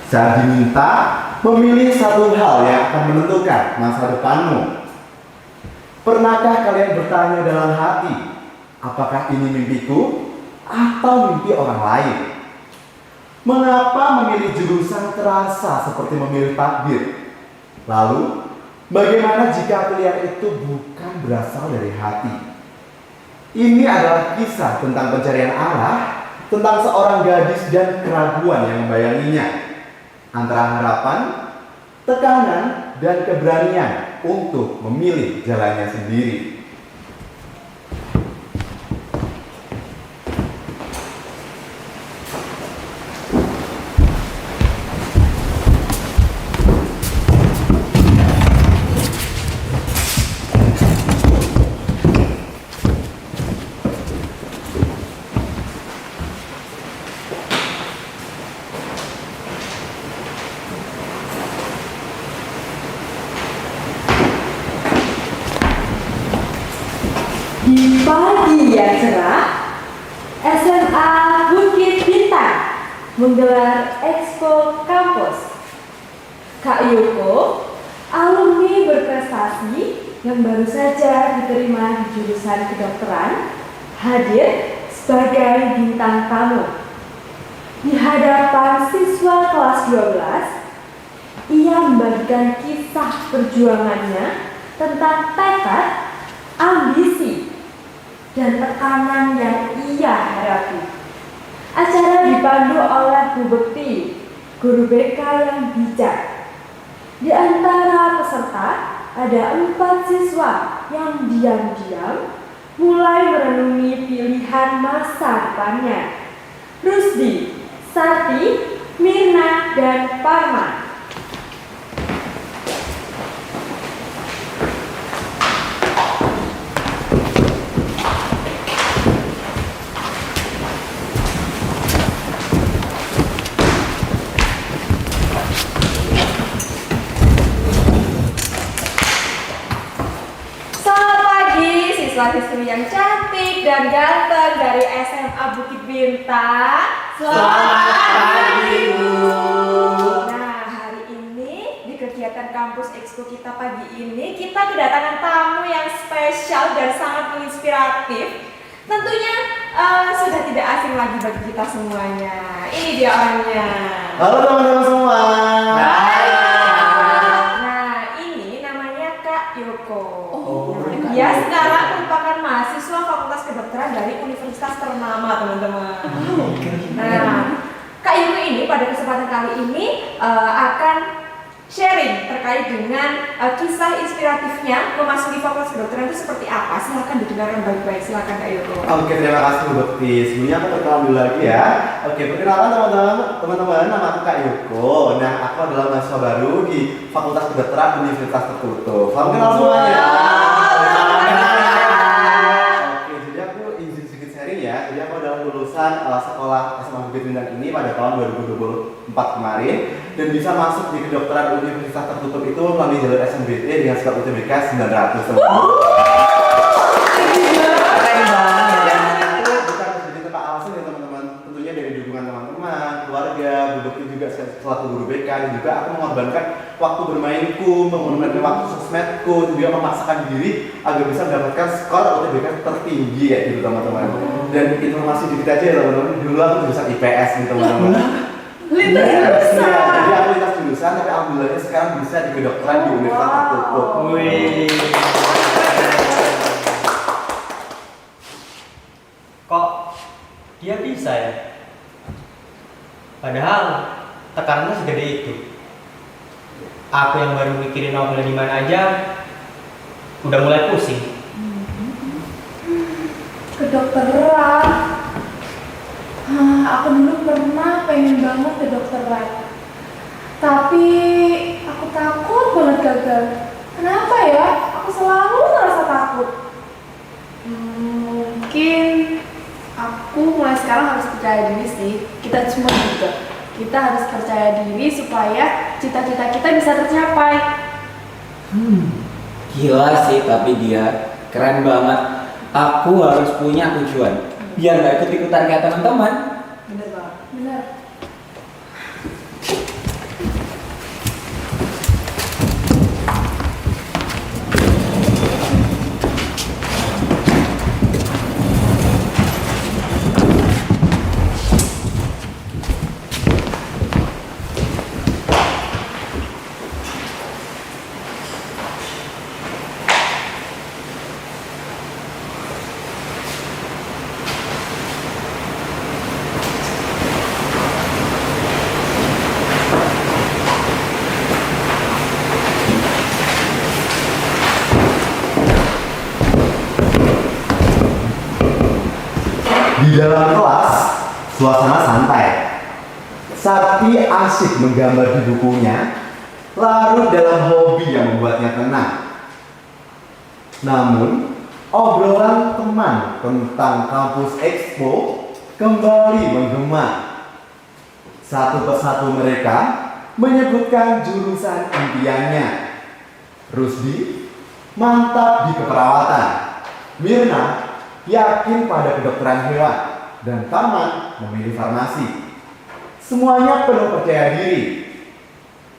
Saat diminta memilih satu hal yang akan menentukan masa depanmu. Pernahkah kalian bertanya dalam hati, apakah ini mimpiku atau mimpi orang lain? Mengapa memilih jurusan terasa seperti memilih takdir? Lalu, bagaimana jika pilihan itu bukan berasal dari hati? Ini adalah kisah tentang pencarian arah, tentang seorang gadis dan keraguan yang membayanginya, antara harapan, tekanan, dan keberanian untuk memilih jalannya sendiri. Di pagi yang cerah, SMA Bukit Bintang menggelar Expo Kampus. Kak Yoko, alumni berprestasi yang baru saja diterima di jurusan kedokteran, hadir sebagai bintang tamu. Di hadapan siswa kelas 12, ia membagikan kisah perjuangannya tentang tekad, ambisi, dan tekanan yang ia hadapi. Acara dipandu oleh Bu Bekti, guru BK yang bijak. Di antara peserta ada 4 siswa yang diam-diam mulai merenungi pilihan masa depannya. Rusdi, Sarti, Mirna, dan Parma. Siswa-siswi yang cantik dan ganteng dari SMA Bukit Bintang. Selamat pagi, Bu. Nah, hari ini di kegiatan kampus Expo kita pagi ini kita kedatangan tamu yang spesial dan sangat menginspiratif. Tentunya sudah tidak asing lagi bagi kita semuanya. Ini dia orangnya. Halo teman-teman semua. Hai. Nah, ini namanya Kak Yoko. Dia sekarang merupakan mahasiswa Fakultas Kedokteran dari universitas ternama, teman-teman. Nah, Kak Yoko ini pada kesempatan kali ini akan sharing terkait dengan kisah inspiratifnya memasuki Fakultas Kedokteran itu seperti apa. Silahkan didengarkan baik-baik. Silahkan Kak Yoko. Oke, terima kasih Bu Bekti. Sebelumnya aku perkenalan dulu lagi ya. Oke, perkenalkan teman-teman, nama aku Kak Yoko. Nah, aku adalah mahasiswa baru di Fakultas Kedokteran Universitas Tertutup. Salam kenal semuanya. Oke, jadi aku izin sedikit sharing ya. Jadi aku adalah lulusan sekolah SMA Bukit Bintang ini pada tahun 2024 kemarin dan bisa masuk di kedokteran Universitas Tertutup itu melalui jalur SNBT dengan skor UTBK 900. Selaku guru BK dan juga aku mengorbankan waktu bermainku, mengorbankan waktu sosmedku, juga memaksakan diri agar bisa mendapatkan skor UTBK tertinggi ya gitu teman-teman. Dan informasi dikit aja ya teman-teman, dulu aku jurusan IPS nih teman-teman. Lintas jurusan. Jadi aku lintas jurusan, tapi alhamdulillahnya sekarang bisa di kedokteran di Universitas Tertutup. Kok dia bisa ya? Padahal tekanannya segede itu. Aku yang baru mikirin novel di mana aja udah mulai pusing. Kedokteran. Aku dulu pernah pengen banget kedokteran. Tapi aku takut banget gagal. Kenapa ya? Aku selalu merasa takut. Mungkin aku mulai sekarang harus percaya diri sih. Kita semua juga. Kita harus percaya diri supaya cita-cita kita bisa tercapai. Gila sih, tapi dia keren banget. Aku harus punya tujuan biar gak ikut-ikutan kayak teman-teman. Bener banget. Bener. dalam kelas, suasana santai. Sakti asyik menggambar di bukunya, larut dalam hobi yang membuatnya tenang. Namun, obrolan teman tentang kampus Expo kembali menggema. Satu persatu mereka menyebutkan jurusan impiannya. Rusdi mantap di keperawatan, Mirna yakin pada kedokteran hewan, dan Taman memilih farmasi. Semuanya penuh percaya diri,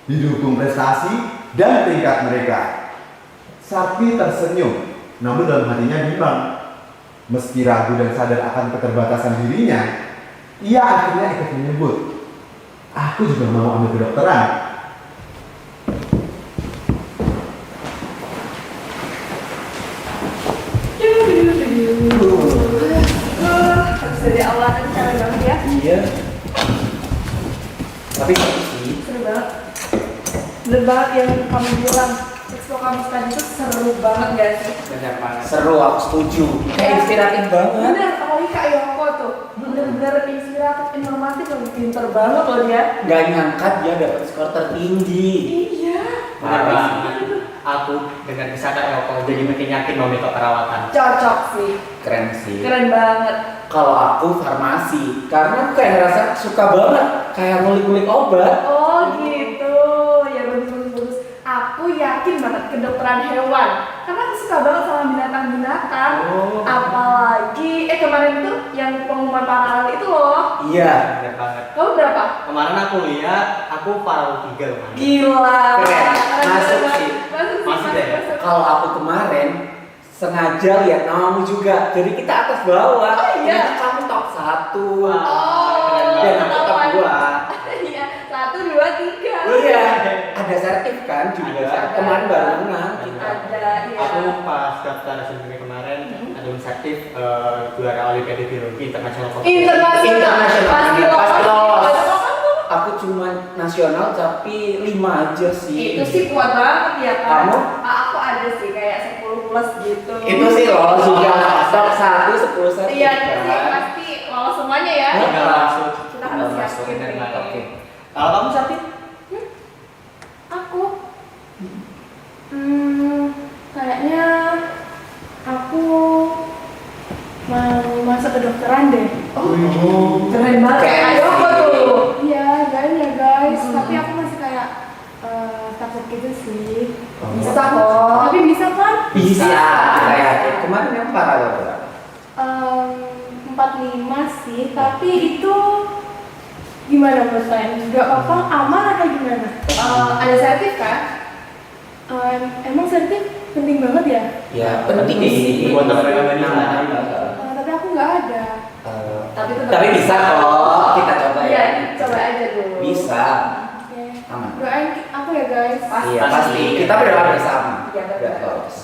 didukung prestasi dan tingkat mereka. Sakti tersenyum, namun dalam hatinya bimbang. Meski ragu dan sadar akan keterbatasan dirinya, ia akhirnya ikut menyebut, "Aku juga mau ambil kedokteran." Harus dari awal kan cara banget ya. Iya. Tapi sih, Seru banget. Bener banget yang kamu bilang. Expo kampus tadi itu seru banget gak sih? Benar banget. seru, aku setuju. Kayak inspiratif banget. Bener, apalagi Kak Yoko tuh. Bener-bener inspiratif, informatif, lebih pinter banget loh dia. Gak nyangka dia dapat skor tertinggi. Iya. Benar banget. Aku dengan bisa Kak Yoko jadi makin yakin mau ke perawatan. Cocok sih. Keren sih. Keren banget. Kalau aku farmasi, karena aku kayak ngerasa suka banget kayak ngulik-ngulik obat. Oh gitu. Ya bagus-bagus. Aku yakin banget kedokteran hewan. Karena aku suka banget sama binatang-binatang. Oh. Apalagi kemarin itu yang pengumuman paralel itu loh. Iya. Benar banget. Kamu berapa? Kemarin aku lihat, aku paruh 3 kemarin. Gila. Keren. Masuk sih. Masuk deh. Kalau aku kemarin sengaja lihat namamu juga, jadi kita atas bawah. Oh, iya. Ternyata kamu top 1. Oh, Dan aku top 2. Iya, 1, 2, 3. Iya. Ada sertif kan juga. Ada sertif. Kemarin baru menang. Ada, iya. Aku pas daftar SNM kemarin ada inisiatif juara Olimpiade Biologi Internasional. Internasional. Pasti Pasti lolos. lolos. Aku cuma nasional tapi 5 aja sih. Itu sih kuat banget ya kan. Kamu? Aku ada sih kayak 10 plus gitu. Itu sih lolos juga. Top 1 10 sertif. Iya, itu sih kan? pasti lolos semuanya ya. Tinggal masuk. Kita harus Tinggal masuk, yakin bener nih. banget. Oke. Kalau kamu Sakti? Aku kayaknya aku mau masuk kedokteran deh. Keren banget. Kayak Ayo apa tuh? Iya, kan ya guys. Tapi aku masih kayak takut gitu sih. Bisa kok. Tapi bisa kan? Bisa. Kita yakin. Kemarin yang paralel berapa? 45 sih. Tapi itu gimana menurut kalian? Gak apa-apa, aman atau gimana? Ada sertif kan? Emang sertif penting banget ya? Ya penting sih. Buat teman-teman di sana. Tapi aku nggak ada. Tapi bisa kok. Kita coba Iya, ya. coba aja dulu. Bisa. Oke. Aman. Doain aku ya guys. Pasti. Iya pasti. Kita berdoa bersama. Iya, betul. Biar lolos.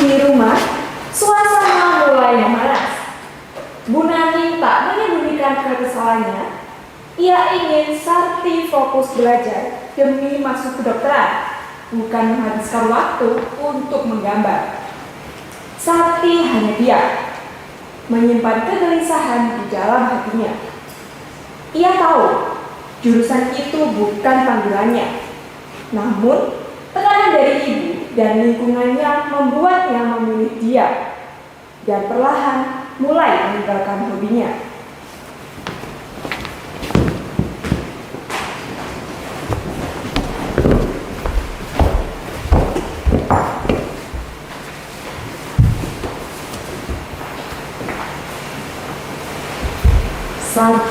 Di rumah, suasana mulai memanas. Bu Nani tak menyembunyikan kekesalannya. Ia ingin Sakti fokus belajar demi masuk kedokteran, bukan menghabiskan waktu untuk menggambar. Sakti hanya diam, menyimpan kegelisahan di dalam hatinya. Ia tahu jurusan itu bukan panggilannya, namun tekanan dari ibu dan lingkungannya membuatnya memilih dia dan perlahan mulai meninggalkan hobinya.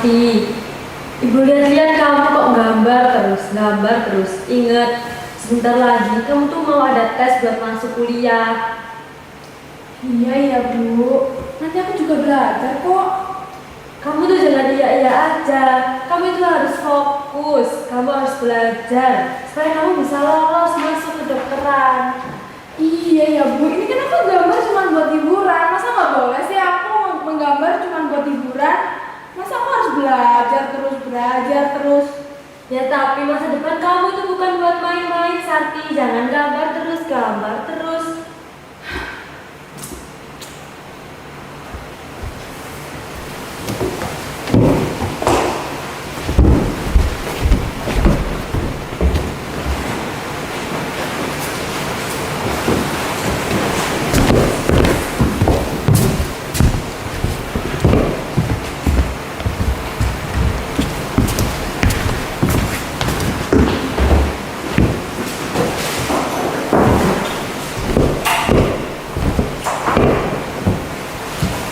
Sakti, ibu lihat-lihat kamu kok gambar terus. Ingat, sebentar lagi kamu tuh mau ada tes buat masuk kuliah. Iya ya Bu, nanti aku juga belajar kok. Kamu tuh jangan iya-iya aja. Kamu itu harus fokus. Kamu harus belajar supaya kamu bisa lolos masuk kedokteran. Iya ya Bu, ini kan aku gambar cuma buat hiburan. Masa nggak boleh sih aku menggambar cuma buat hiburan? Masa aku harus belajar terus? Ya tapi masa depan kamu itu bukan buat main-main, Sakti. Jangan gambar terus.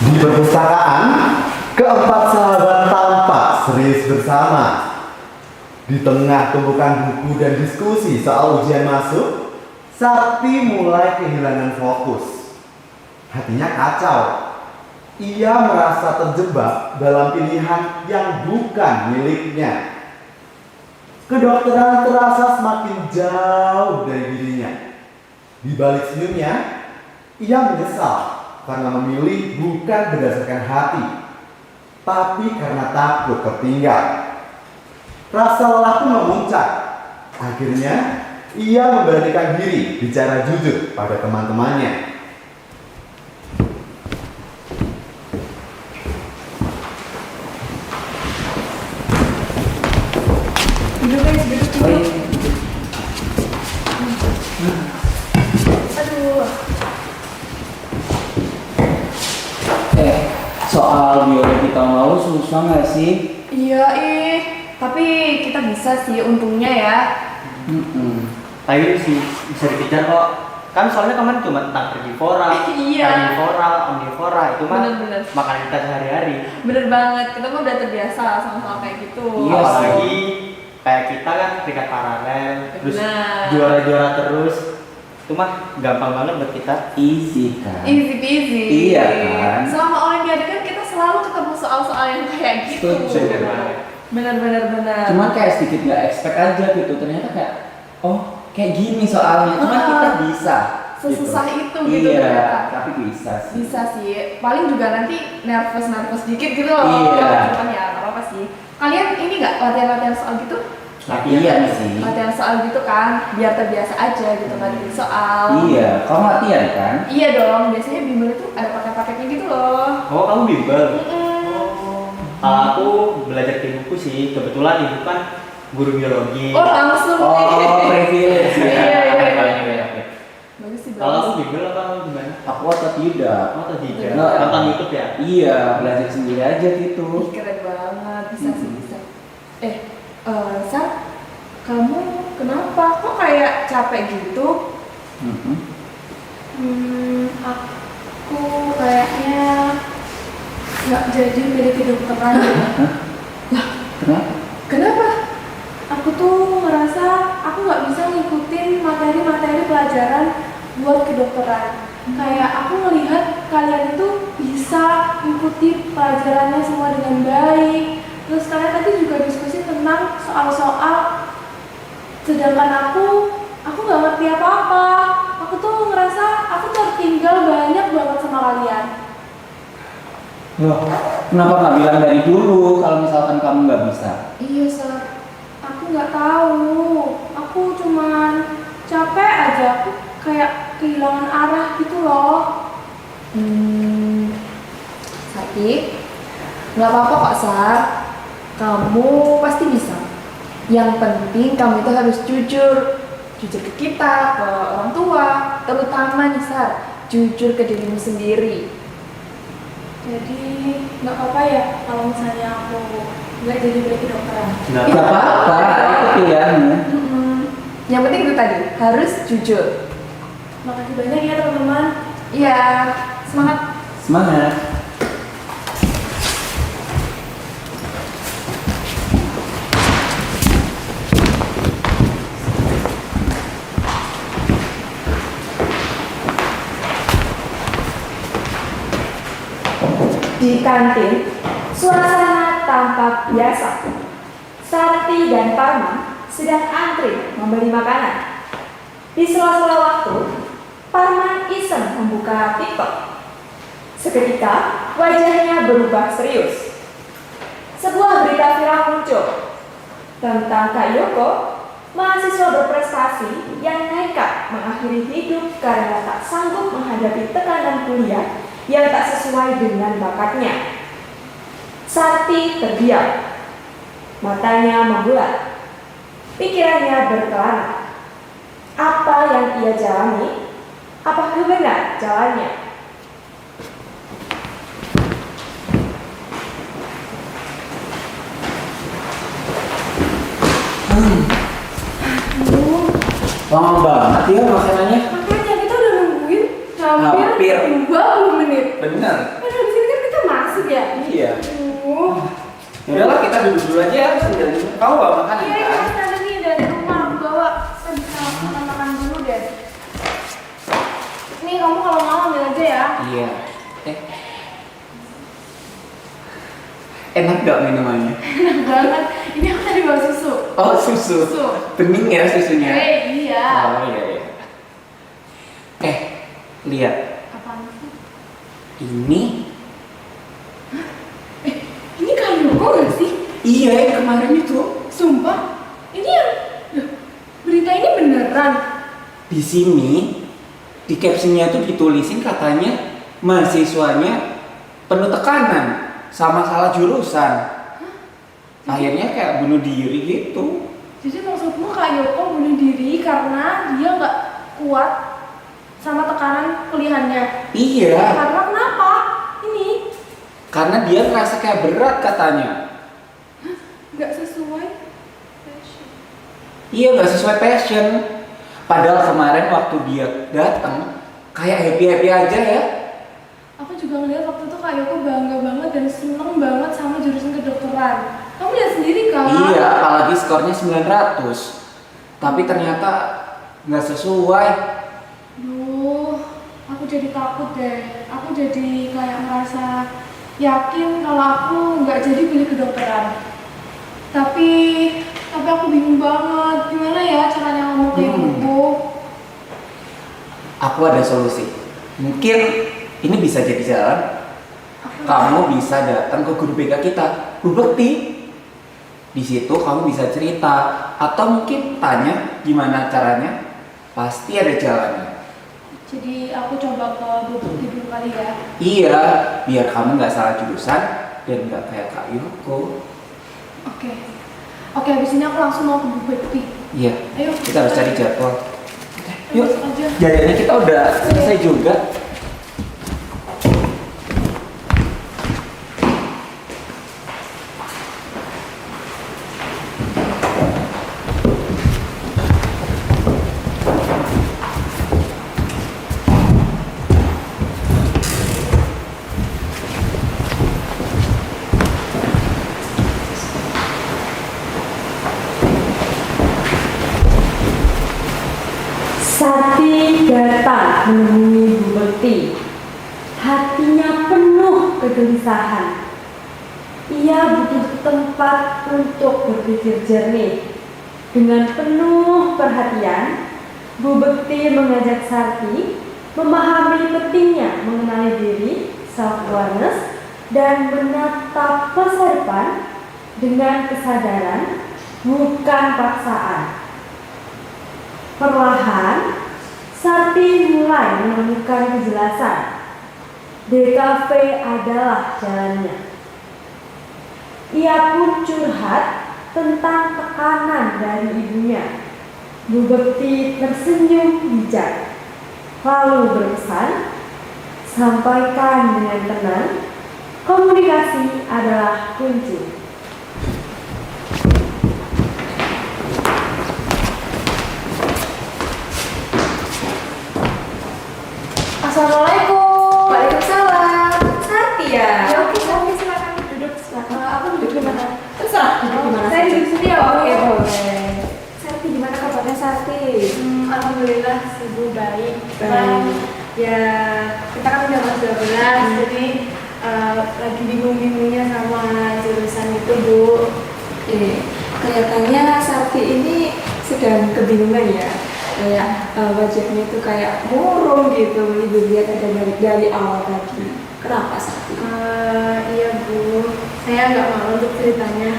Di perpustakaan, keempat sahabat tampak serius bersama. Di tengah tumpukan buku dan diskusi soal ujian masuk, Sakti mulai kehilangan fokus. Hatinya kacau. Ia merasa terjebak dalam pilihan yang bukan miliknya. Kedokteran terasa semakin jauh dari dirinya. Di balik senyumnya, ia menyesal karena memilih bukan berdasarkan hati, tapi karena takut tertinggal. Rasa lelah pun memuncak. Akhirnya, ia memberanikan diri bicara jujur pada teman-temannya. Aduh. Soal biologi tahun lalu susah nggak sih? Iya tapi kita bisa sih untungnya ya. Tapi sih bisa dikejar kok. Kan soalnya kemarin cuma tentang herbivora, Iya. karnivora, omnivora, itu mah Bener-bener. makanan kita sehari-hari. Bener banget, kita mah udah terbiasa sama kayak gitu. Iya. Apalagi kayak kita kan peringkat paralel, terus Benar. juara-juara terus, itu mah gampang banget buat kita. Easy kan? Easy peasy. Iya kan? Selama olimpiade kan kita selalu ketemu soal-soal yang kayak gitu. Setuju. Bener. Cuman kayak sedikit nggak expect aja gitu. Ternyata kayak, oh kayak gini soalnya. Cuman kita bisa. Sesusah itu gitu Iya, ternyata. tapi bisa sih. Bisa sih. Paling juga nanti nervous dikit gitu loh. Iya. Cuman ya nggak apa-apa sih. Kalian ini nggak latihan soal gitu? Latihan sih. Latihan soal gitu kan, biar terbiasa aja gitu kan di soal. Iya, kamu latihan kan? Iya dong, biasanya bimbel itu ada paket-paketnya gitu loh. Oh, kamu bimbel? Mm-mm. Aku belajar di buku sih, kebetulan ibu kan guru biologi. Oh langsung Oh, nih. privilege ya. Iya. Oke. Bagus sih Kalau aku bagus. bimbel apa gimana? Aku otodidak. Oh, tidak. Nah. Nonton YouTube ya? Iya, belajar sendiri aja gitu. Ih, keren banget, bisa sih bisa. Sar, kamu kenapa? Kok kayak capek gitu? Aku kayaknya nggak jadi milih kedokteran. Lah, kenapa? Aku tuh ngerasa aku nggak bisa ngikutin materi-materi pelajaran buat kedokteran. Kayak aku melihat kalian itu bisa mengikuti pelajarannya semua dengan baik. Terus kalian tadi juga diskusi tentang soal-soal, sedangkan aku nggak ngerti apa-apa. Aku tuh ngerasa aku tertinggal banyak banget sama kalian. Loh, kenapa nggak bilang dari dulu kalau misalkan kamu nggak bisa? Iya, Sar. Aku nggak tahu. Aku cuman capek aja. Aku kayak kehilangan arah gitu loh. Sakti, nggak apa-apa kok Sar. Kamu pasti bisa. Yang penting kamu itu harus jujur ke kita, ke orang tua, terutama nih Sar, jujur ke dirimu sendiri. Jadi nggak apa-apa ya kalau misalnya aku nggak jadi milih kedokteran. Nggak Nggak apa-apa, itu pilihanmu. Yang penting itu tadi, harus jujur. Makasih banyak ya teman-teman. Iya, semangat. Semangat. Di kantin, suasana tampak biasa. Sarti dan Parman sedang antri membeli makanan. Di sela-sela waktu, Parman iseng membuka TikTok. Seketika, wajahnya berubah serius. Sebuah berita viral muncul tentang Kak Yoko, mahasiswa berprestasi yang nekat mengakhiri hidup karena tak sanggup menghadapi tekanan kuliah yang tak sesuai dengan bakatnya. Sarti terdiam, matanya membulat, pikirannya berkelana. Apa yang ia jalani? Apakah benar jalannya? Lama banget ya makanannya. Makanya kita udah nungguin Hampir. 20 menit. Bener. Kan habis ini kan kita masuk ya? Iya. Aduh. Yaudahlah kita duduk dulu aja sambil kau bawa makanan Iya, kan? iya, ada nih dari rumah aku bawa. Kita bisa makan dulu deh. Nih kamu kalau mau ambil aja ya. Iya. Enak gak minumannya? Enak banget. Ini aku tadi bawa susu. Oh susu. Susu. Bening ya susunya. Iya. Oh iya iya. Lihat. Apaan sih? Ini. Ini kayu kok gak sih? Iya yang kemarin itu. Sumpah. Ini yang Loh, berita ini beneran. Di sini di captionnya tuh ditulisin katanya mahasiswanya penuh tekanan sama salah jurusan. Akhirnya kayak bunuh diri gitu. Jadi maksudmu Kak Yoko bunuh diri karena dia nggak kuat sama tekanan kuliahnya. Iya. Karena kenapa? Ini Karena dia ngerasa kayak berat katanya. nggak sesuai passion. Iya nggak sesuai passion. Padahal kemarin waktu dia datang kayak happy aja ya. Aku juga ngeliat waktu itu Kak Yoko bangga banget dan seneng banget sama jurusan kedokteran. Kamu lihat sendiri kan? Iya, apalagi skornya 900. Tapi ternyata nggak sesuai. Duh, aku jadi takut deh. Aku jadi kayak merasa yakin kalau aku nggak jadi pilih kedokteran. Tapi aku bingung banget. Gimana ya caranya ngomong ke ibuku? Aku ada solusi. Mungkin ini bisa jadi jalan. Kamu bisa datang ke guru BK kita, Bu Bekti. Di situ kamu bisa cerita atau mungkin tanya gimana caranya. Pasti ada jalannya. Jadi aku coba ke Bu Bekti dulu kali ya. Iya, biar kamu nggak salah jurusan dan nggak kayak Kak Yoko. Oke, habis ini aku langsung mau ke Bu Bekti. Iya. Ayo. Kita harus cari jadwal. Yuk, Masuk aja. jadinya kita udah selesai juga. Sarti datang menemui Bu Bekti. Hatinya penuh kegelisahan. Ia butuh tempat untuk berpikir jernih. Dengan penuh perhatian, Bu Bekti mengajak Sarti memahami pentingnya mengenali diri, self-awareness, dan menatap masa depan dengan kesadaran, bukan paksaan. Perlahan, Sarti mulai menemukan kejelasan. DKV adalah jalannya. Ia pun curhat tentang tekanan dari ibunya. Bu Bekti tersenyum bijak, lalu berpesan, sampaikan dengan tenang, komunikasi adalah kunci. Assalamualaikum. Waalaikumsalam. Sarti ya? Ya, oke, silakan. Duduk, silakan. Aku duduk di mana? Terserah duduk di mana Saya saja. duduk sini ya, Bu. Oke, boleh. Sarti, gimana kabarnya Sarti? Alhamdulillah ibu baik. Baik. Ya kita kan udah masuk 12, jadi lagi bingung-bingungnya sama jurusan itu, Bu. Kelihatannya Sakti ini sedang kebingungan ya. Kayak wajahnya itu kayak murung gitu. Ibu lihat ada dari awal tadi. Kenapa Sakti? Iya, Bu. Saya nggak malu untuk ceritanya.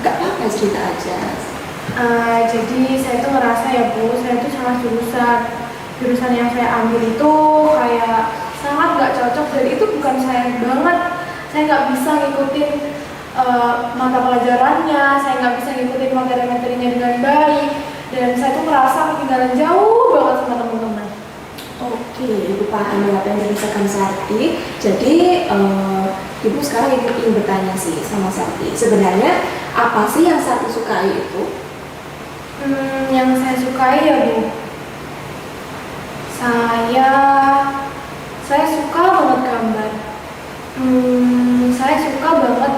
Gak apa-apa, cerita aja. Jadi saya tuh ngerasa ya, Bu, saya tuh salah jurusan. Jurusan yang saya ambil itu kayak sangat nggak cocok dan itu bukan saya banget. Saya nggak bisa ngikutin mata pelajarannya, saya nggak bisa ngikutin materi-materinya dengan baik, dan saya tuh merasa ketinggalan jauh banget sama teman-teman. Oke, Ibu paham apa yang dirasakan Sakti. Jadi, Ibu sekarang ingin bertanya sih sama Sakti. Sebenarnya apa sih yang Sakti sukai itu? Yang saya sukai ya, Bu, saya suka banget gambar. Saya suka banget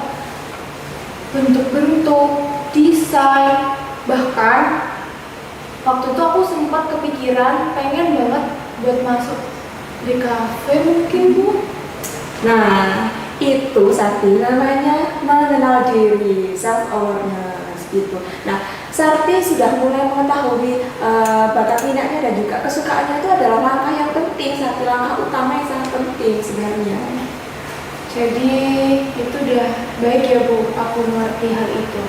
bentuk-bentuk, desain. Bahkan waktu itu aku sempat kepikiran pengen banget buat masuk di kafe mungkin, Bu. Nah, itu Sakti namanya mengenal diri, self awareness gitu. Nah, Sakti sudah mulai mengetahui bakat minatnya dan juga kesukaannya itu adalah langkah yang penting, satu langkah utama yang sangat penting sebenarnya. Jadi itu udah baik ya, Bu, aku mengerti hal itu.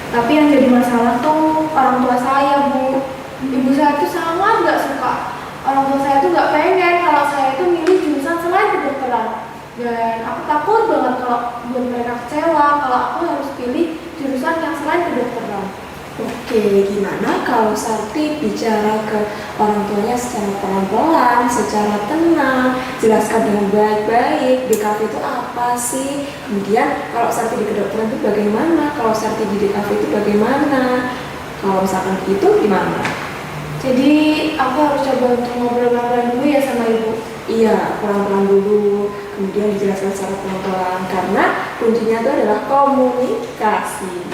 Tapi yang jadi masalah tuh orang tua saya, Bu. Ibu saya tuh sangat gak suka. Orang tua saya tuh gak pengen kalau saya tuh milih jurusan selain kedokteran. Dan aku takut banget kalau buat mereka kecewa kalau aku harus pilih jurusan yang selain kedokteran. Oke, gimana kalau Sakti bicara ke orang tuanya secara pelan-pelan, secara tenang, jelaskan dengan baik-baik di kafe itu apa sih? Kemudian kalau Sakti di kedokteran itu bagaimana? Kalau Sakti di kafe itu bagaimana? Kalau misalkan itu gimana? Jadi aku harus coba untuk ngobrol pelan-pelan dulu ya sama Ibu. Iya, pelan-pelan dulu, kemudian dijelaskan secara pelan-pelan karena kuncinya itu adalah komunikasi.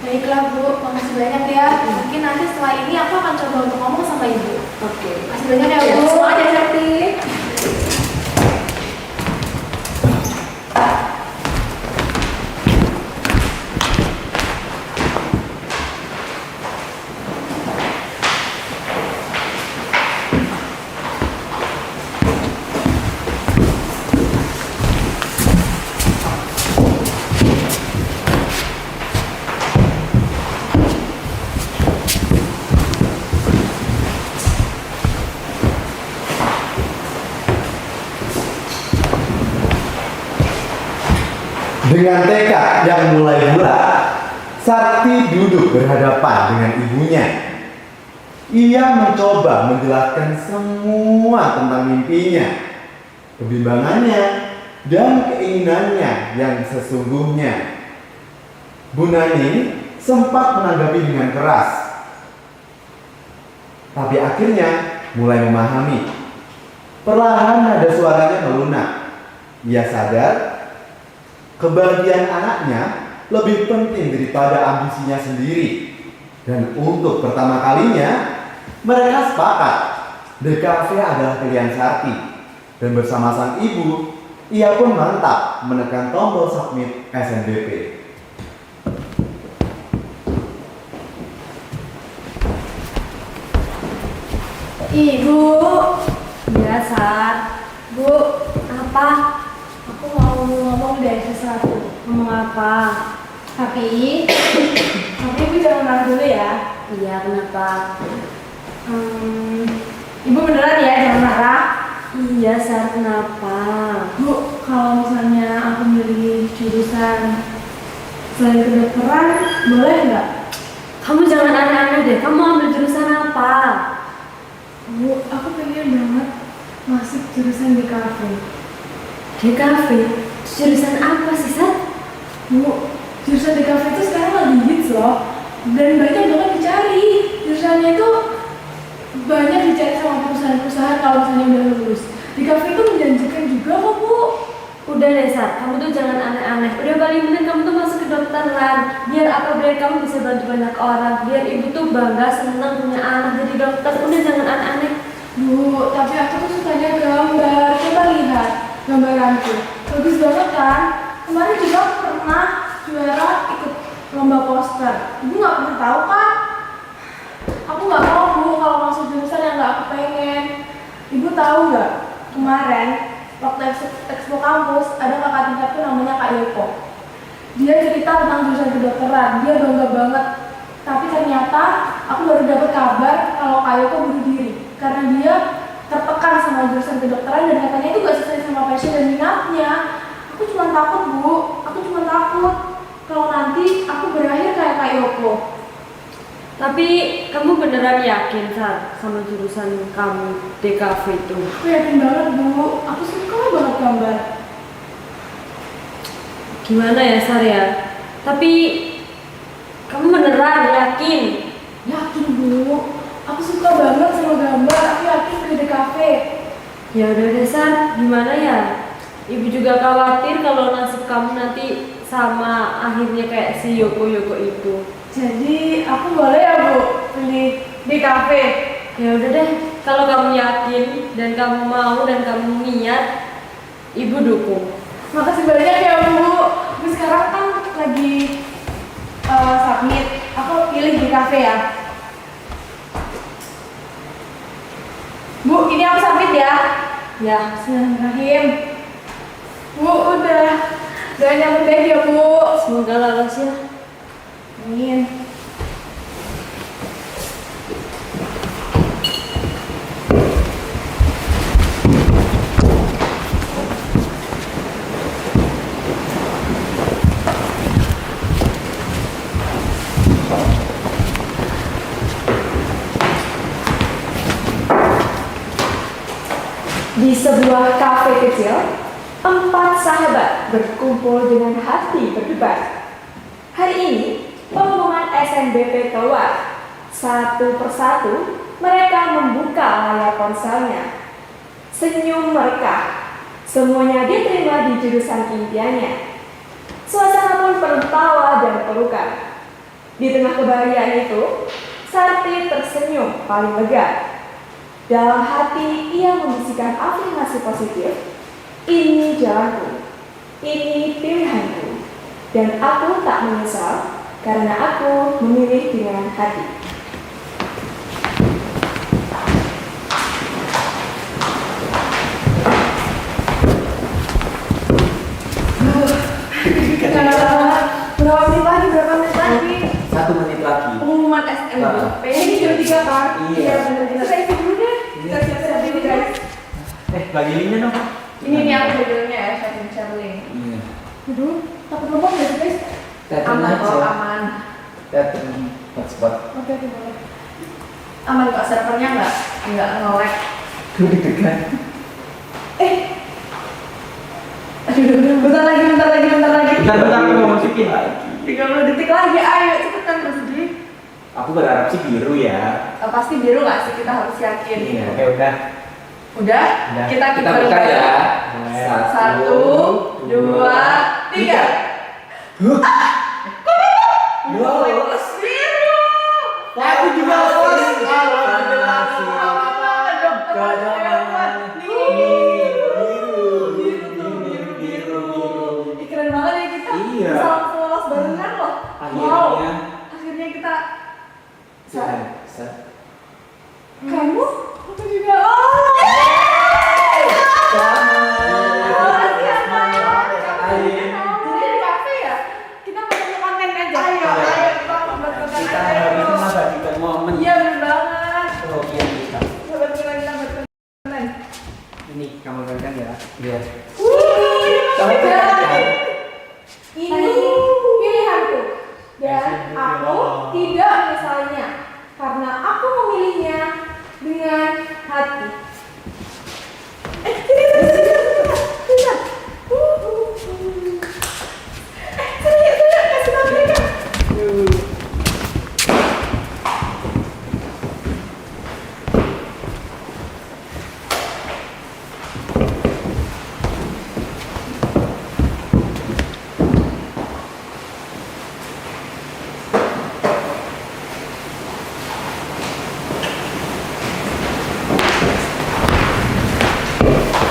Baiklah, Bu, makasih banyak ya. Mungkin nanti setelah ini aku akan coba untuk ngomong sama Ibu. Oke, Makasih banyak ya, Bu. semangat ya Sakti. Dengan tekad yang mulai bulat, Sakti duduk berhadapan dengan ibunya. Ia mencoba menjelaskan semua tentang mimpinya, kebimbangannya, dan keinginannya yang sesungguhnya. Bu Nani sempat menanggapi dengan keras, tapi akhirnya mulai memahami. Perlahan nada suaranya melunak. Ia sadar kebahagiaan anaknya lebih penting daripada ambisinya sendiri. Dan untuk pertama kalinya, mereka sepakat The Cafe adalah pilihan Sakti. Dan bersama sang ibu, ia pun mantap menekan tombol submit SNBP. Ibu, biasa. Bu, apa? Aku mau ngomong dari sesuatu. Ngomong apa? Tapi Ibu jangan marah dulu ya. Iya, kenapa? Ibu beneran ya, jangan marah. Iya, Sar, kenapa? Bu, kalau misalnya aku milih jurusan selain kedokteran, boleh nggak? Kamu jangan aneh-aneh deh, kamu ambil jurusan apa? Bu, aku pengen banget masuk jurusan di kafe. Di kafe? Jurusan apa sih, Sar? Bu, jurusan di kafe itu sekarang lagi hits loh. Dan banyak banget dicari. Jurusannya itu banyak dicari sama perusahaan-perusahaan kalau misalnya udah lulus. Di kafe itu menjanjikan juga kok, Bu. Udah deh, Sar, kamu tuh jangan aneh-aneh. Udah paling penting kamu tuh masuk ke kedokteran. Biar apa, biar kamu bisa bantu banyak orang. Biar ibu tuh bangga, seneng punya anak jadi dokter. Udah jangan aneh-aneh. Bu, tapi aku tuh sukanya gambar. Coba lihat gambaranku. Bagus banget kan? Kemarin juga aku pernah juara ikut lomba poster. Ibu nggak pernah tahu kan? Aku nggak mau Bu kalau masuk jurusan yang nggak aku pengen. Ibu tahu nggak? Kemarin waktu expo kampus ada kakak tingkatku namanya Kak Yoko. Dia cerita tentang jurusan kedokteran. Dia bangga banget. Tapi ternyata aku baru dapat kabar kalau Kak Yoko bunuh diri karena dia tertekan sama jurusan kedokteran dan katanya itu gak sesuai sama passion dan minatnya. Aku cuma takut Bu, aku cuma takut kalau nanti aku berakhir kayak Kak Yoko. Tapi kamu beneran yakin Sar sama jurusan kamu DKV itu? Aku yakin banget Bu, aku suka banget gambar. Gimana ya Sar ya? Tapi kamu beneran yakin? Yakin Bu, aku suka banget sama gambar, aku yakin ke DKV. Ya udah deh Sar, gimana ya? Ibu juga khawatir kalau nasib kamu nanti sama akhirnya kayak si Yoko itu. Jadi aku boleh ya Bu pilih DKV? Ya udah deh, kalau kamu yakin dan kamu mau dan kamu niat, Ibu dukung. Makasih banyak ya Bu. Bu sekarang kan lagi submit, aku pilih DKV ya. Bu, ini aku submit ya. Ya, Bismillahirrahmanirrahim. Bu, udah. Doain yang terbaik ya Bu. semoga lolos ya. Amin. Di sebuah kafe kecil, 4 sahabat berkumpul dengan hati berdebar. Hari ini, pengumuman SNBP keluar. Satu persatu, mereka membuka layar ponselnya. Senyum mereka. Semuanya diterima di jurusan impiannya. Suasana pun penuh tawa dan pelukan. Di tengah kebahagiaan itu, Sarti tersenyum paling lega. Dalam hati ia membisikkan afirmasi positif, ini jalanku, ini pilihanku, dan aku tak menyesal karena aku memilih dengan hati. Berapa menit lagi? 1 menit lagi. Pengumuman SNBP. Ini jam 3 kan? Iya. Benar-benar. Kita isi dulu deh. Kita siap-siap dulu guys. Bagi linknya dong. Ini nih aku judulnya ya, sharing. Iya. Aduh, takut ngomong gak sih guys? Telepon Aman kok, aja. aman. Telepon hotspot. Oke, boleh. Aman kok, servernya nggak nge-lag. Duh, deg-degan. Aduh, bentar lagi. Bentar, aku mau masukin. 30 detik lagi, ayo cepetan Mas Dwi. Aku berharap sih biru ya. Pasti biru nggak sih, kita harus yakin. Iya. Oke, udah. Udah? Udah. Kita Kita buka ya. Mulai. 1, 2, 3. Lolos. Biru. Aku juga lolos. Keren banget ya kita. Iya. Bisa langsung lolos barengan loh. Akhirnya. Akhirnya kita. Bisa. Kamu? Aku juga. Oh. Jadi di kafe ya? Kita mau konten aja. Ayo, kita buat konten Kita aja. harus mengabadikan momen. Iya bener banget. Oh iya bisa. Sahabat kita buat konten. Ini kamu pegang ya. Iya. Ini Coba masih pegang. ini pilihanku dan aku tidak menyesalinya karena aku memilihnya dengan hati.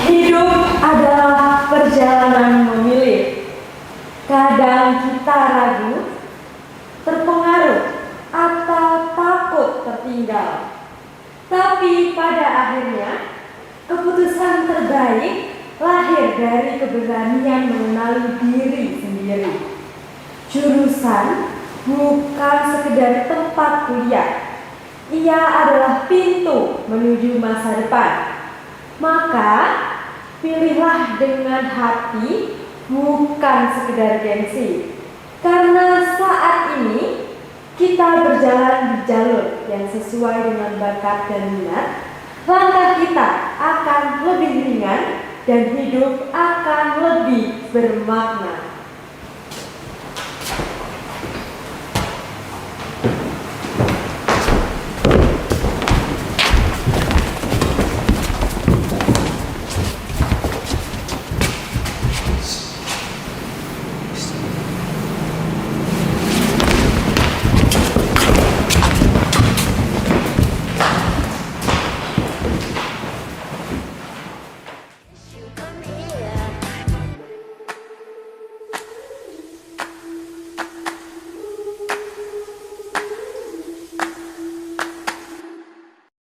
Hidup adalah perjalanan ragu, terpengaruh, atau takut tertinggal. Tapi pada akhirnya, keputusan terbaik lahir dari keberanian mengenali diri sendiri. Jurusan bukan sekedar tempat kuliah. Ia adalah pintu menuju masa depan. Maka, pilihlah dengan hati, bukan sekedar gengsi. Karena saat ini kita berjalan di jalur yang sesuai dengan bakat dan minat, langkah kita akan lebih ringan dan hidup akan lebih bermakna.